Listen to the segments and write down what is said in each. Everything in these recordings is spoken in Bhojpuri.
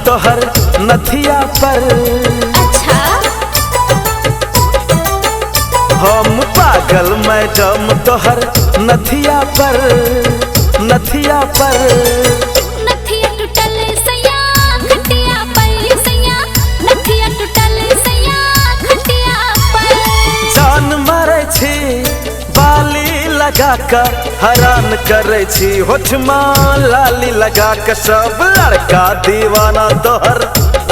तोहर नथिया पर। अच्छा हम पागल मैडम तोहर नथिया पर, नथिया पर। नथिया टूटल सैया खटिया पर सैया, नथिया टूटल सैया खटिया पर। जान मारे छी बाली लगा कर, हैरान करे छी होठमा लाली लगा कर। सब लड़का दीवाना तोहर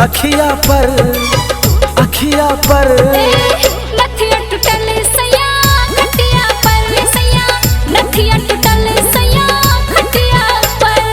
अखिया पर, अखिया पर। नथिया टूटल सैया खटिया पर सैया, नथिया टूटल सैया खटिया पर।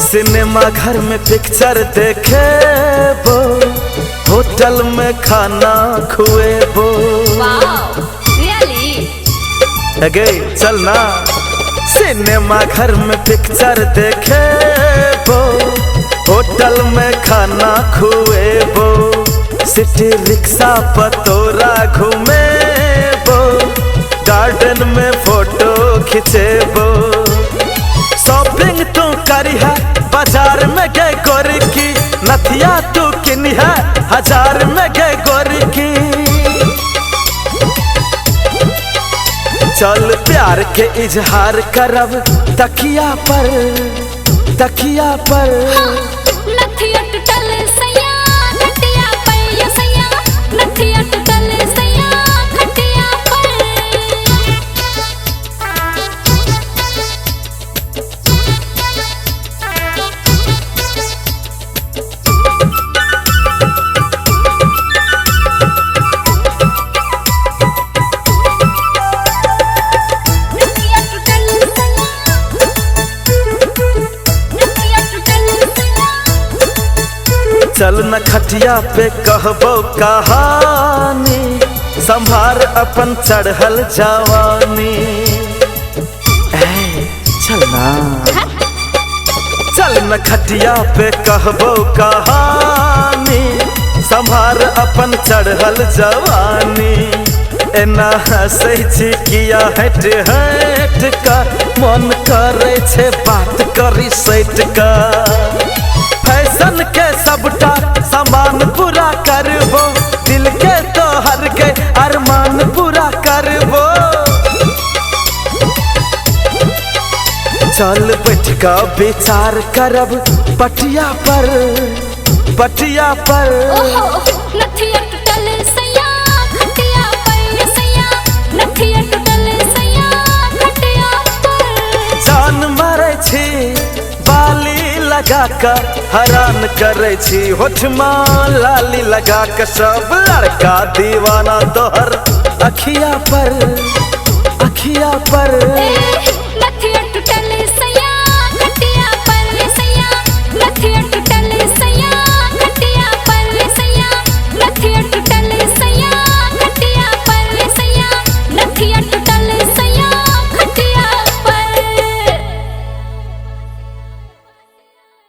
सिनेमा घर में पिक्चर देखे वो, होटल में खाना खुए वो। Wow really? अगे चल ना। सिनेमा घर में पिक्चर देखे वो, होटल में खाना खुए वो। सिटी रिक्शा पतोरा घूमे वो, गार्डन में फोटो खींचे वो। शॉपिंग तू करी है बाजार में गए गोरी की, नथिया तू किनी है 1000 में गए गोरी की। चल प्यार के इजहार करब तकिया पर, तकिया पर। नथिया टूटल सैया खटिया पर सैया, नथिया टूटल सैया खटिया पर। चल न खटिया पे कहबो कहानी, संभार अपन चढ़ल जवानी। चल ना। चल न खटिया पे कहबो कहानी, संभार अपन चढ़ल जवानी। एना हंसै छी किया हट हट का, मन करे छे बात करी सैट का। फैशन के सबटा सामान पूरा करबो, दिल के तो हर के अरमान पूरा करबो। चल बैठ का विचार करब पटिया पर, पटिया पर। नथिया टूटल सैया खटिया पर सैया, नथिया टूटल सैया खटिया पर। जान मारे छी बाली लगा कर, हैरान करे छी होठमा लाली लगा कर। सब लड़का दीवाना तोहर अखिया पर, अखिया पर। नथिया टूटल सैया